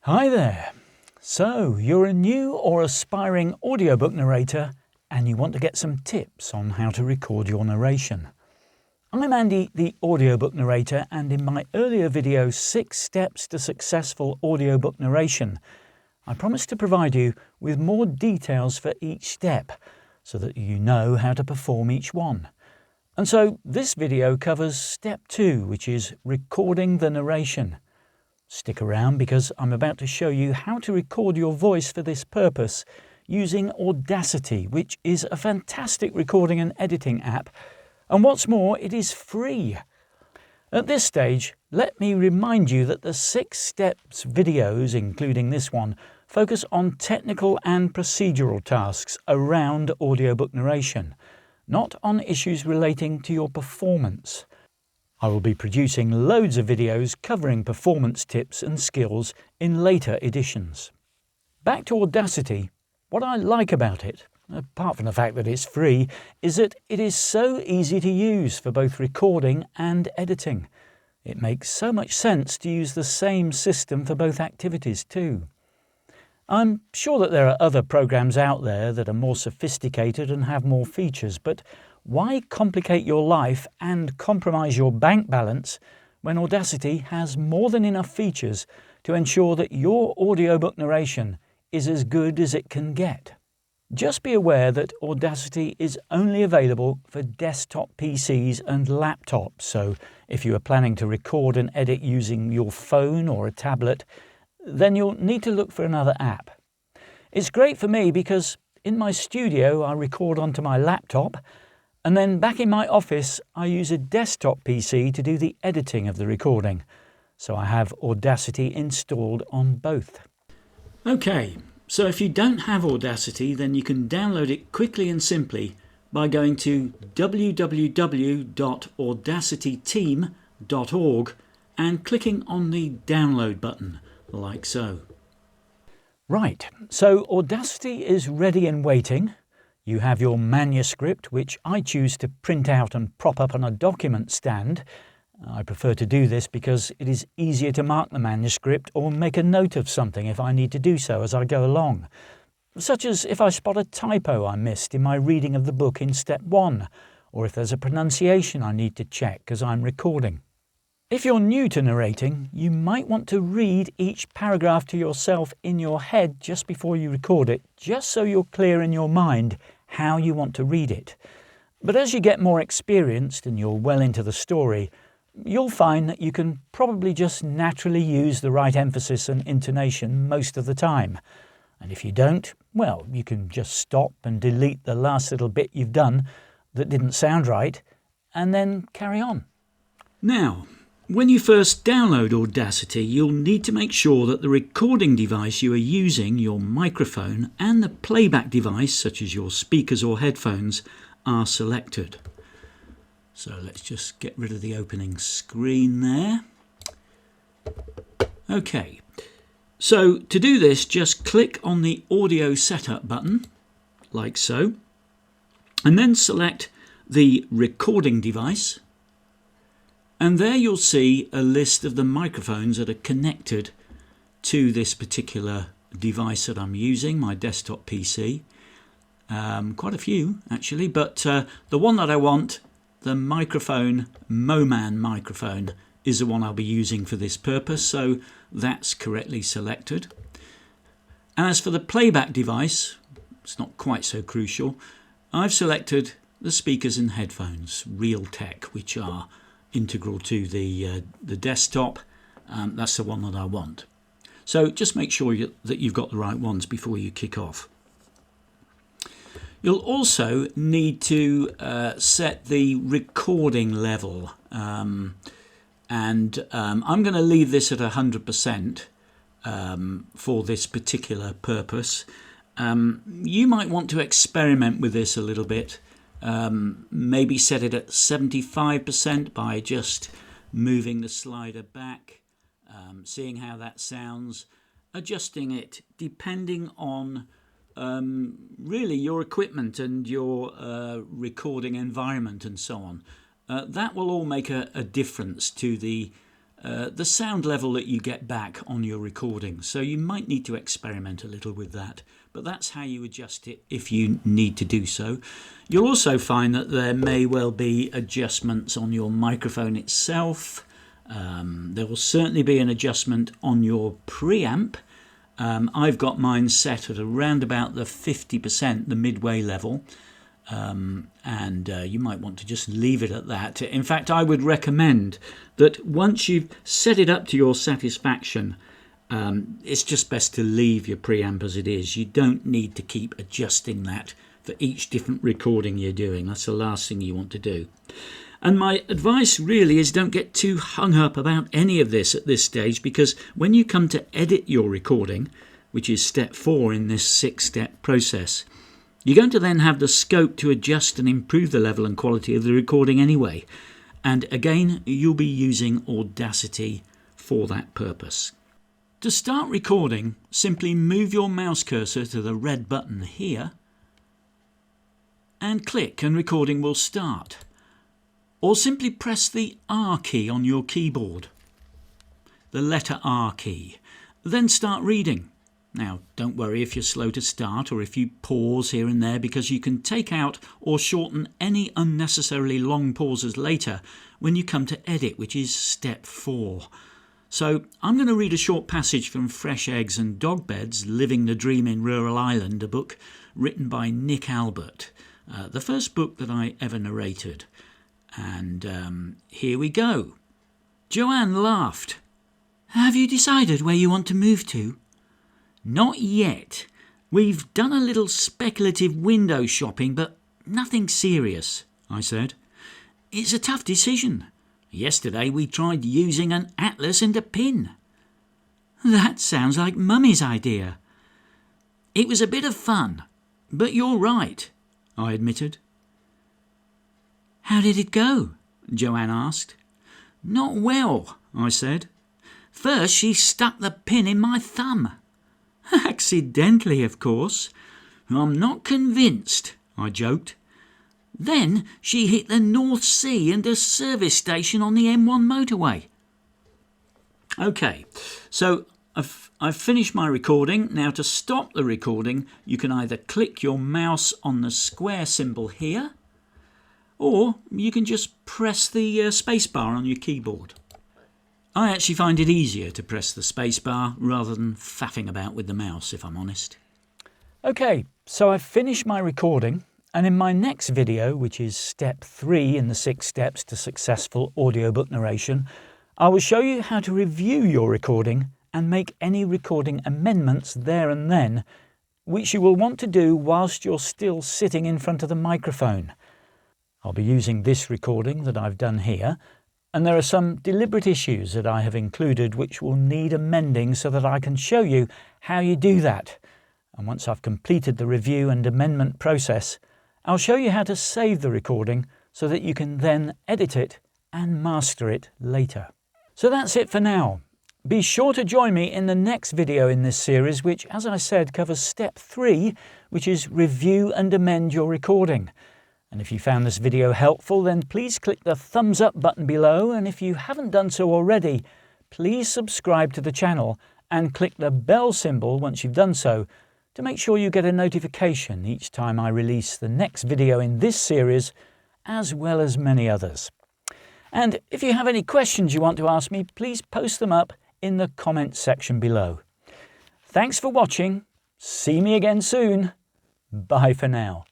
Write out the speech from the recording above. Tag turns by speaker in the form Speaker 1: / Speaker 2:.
Speaker 1: Hi there. So, you're a new or aspiring audiobook narrator and you want to get some tips on how to record your narration. I'm Andy, the audiobook narrator, and in my earlier video, 6 Steps to Successful Audiobook Narration, I promised to provide you with more details for each step so that you know how to perform each one. And so this video covers step 2, which is recording the narration. Stick around because I'm about to show you how to record your voice for this purpose using Audacity, which is a fantastic recording and editing app. And what's more, it is free. At this stage, let me remind you that the 6 steps videos, including this one, focus on technical and procedural tasks around audiobook narration, not on issues relating to your performance. I will be producing loads of videos covering performance tips and skills in later editions. Back to Audacity, what I like about it, apart from the fact that it's free, is that it is so easy to use for both recording and editing. It makes so much sense to use the same system for both activities too. I'm sure that there are other programs out there that are more sophisticated and have more features, but why complicate your life and compromise your bank balance when Audacity has more than enough features to ensure that your audiobook narration is as good as it can get? Just be aware that Audacity is only available for desktop PCs and laptops, so if you are planning to record and edit using your phone or a tablet, then you'll need to look for another app. It's great for me because in my studio I record onto my laptop, and then back in my office I use a desktop PC to do the editing of the recording, so I have Audacity installed on both. Okay, so if you don't have Audacity, then you can download it quickly and simply by going to www.audacityteam.org and clicking on the download button, like so. Right, so Audacity is ready and waiting. You have your manuscript, which I choose to print out and prop up on a document stand. I prefer to do this because it is easier to mark the manuscript or make a note of something if I need to do so as I go along, such as if I spot a typo I missed in my reading of the book in step 1, or if there's a pronunciation I need to check as I'm recording. If you're new to narrating, you might want to read each paragraph to yourself in your head just before you record it, just so you're clear in your mind how you want to read it. But as you get more experienced and you're well into the story, you'll find that you can probably just naturally use the right emphasis and intonation most of the time. And if you don't, well, you can just stop and delete the last little bit you've done that didn't sound right, and then carry on. Now, when you first download Audacity, you'll need to make sure that the recording device you are using, your microphone, and the playback device, such as your speakers or headphones, are selected. So let's just get rid of the opening screen there. Okay, so to do this, just click on the audio setup button, like so, and then select the recording device. And there you'll see a list of the microphones that are connected to this particular device that I'm using, my desktop PC. Quite a few actually, but the one that I want, the microphone, Moman microphone, is the one I'll be using for this purpose, so that's correctly selected. And as for the playback device, it's not quite so crucial. I've selected the speakers and headphones, Realtek, which are integral to the desktop. That's the one that I want. So just make sure that you've got the right ones before you kick off. You'll also need to set the recording level, and I'm going to leave this at 100% for this particular purpose. You might want to experiment with this a little bit. Maybe set it at 75% by just moving the slider back, seeing how that sounds, adjusting it depending on really your equipment and your recording environment and so on. That will all make a difference to the the sound level that you get back on your recording. So you might need to experiment a little with that, but that's how you adjust it if you need to do so. You'll also find that there may well be adjustments on your microphone itself. There will certainly be an adjustment on your preamp. I've got mine set at around about the 50%, the midway level. And you might want to just leave it at that. In fact, I would recommend that once you've set it up to your satisfaction, it's just best to leave your preamp as it is. You don't need to keep adjusting that for each different recording you're doing. That's the last thing you want to do. And my advice really is don't get too hung up about any of this at this stage, because when you come to edit your recording, which is step 4 in this 6-step process, you're going to then have the scope to adjust and improve the level and quality of the recording anyway. And again, you'll be using Audacity for that purpose. To start recording, simply move your mouse cursor to the red button here and click, and recording will start. Or simply press the R key on your keyboard, the letter R key, then start reading. Now, don't worry if you're slow to start or if you pause here and there, because you can take out or shorten any unnecessarily long pauses later when you come to edit, which is step 4. So I'm going to read a short passage from Fresh Eggs and Dog Beds, Living the Dream in Rural Ireland, a book written by Nick Albert, the first book that I ever narrated. And here we go. Joanne laughed. "Have you decided where you want to move to?" "Not yet. We've done a little speculative window shopping, but nothing serious," I said. "It's a tough decision. Yesterday we tried using an atlas and a pin." "That sounds like Mummy's idea." "It was a bit of fun, but you're right," I admitted. "How did it go?" Joanne asked. "Not well," I said. "First she stuck the pin in my thumb." "Accidentally, of course." "I'm not convinced," I joked. "Then she hit the North Sea and a service station on the M1 motorway." Okay, so I've finished my recording. Now, to stop the recording, you can either click your mouse on the square symbol here, or you can just press the spacebar on your keyboard. I actually find it easier to press the spacebar rather than faffing about with the mouse, if I'm honest. Okay, so I've finished my recording, and in my next video, which is step 3 in the 6 steps to successful audiobook narration, I will show you how to review your recording and make any recording amendments there and then, which you will want to do whilst you're still sitting in front of the microphone. I'll be using this recording that I've done here, and there are some deliberate issues that I have included which will need amending so that I can show you how you do that. And once I've completed the review and amendment process, I'll show you how to save the recording so that you can then edit it and master it later. So that's it for now. Be sure to join me in the next video in this series, which, as I said, covers step 3, which is review and amend your recording. And if you found this video helpful, then please click the thumbs up button below, and if you haven't done so already, please subscribe to the channel and click the bell symbol once you've done so to make sure you get a notification each time I release the next video in this series, as well as many others. And if you have any questions you want to ask me, please post them up in the comments section below. Thanks for watching. See me again soon. Bye for now.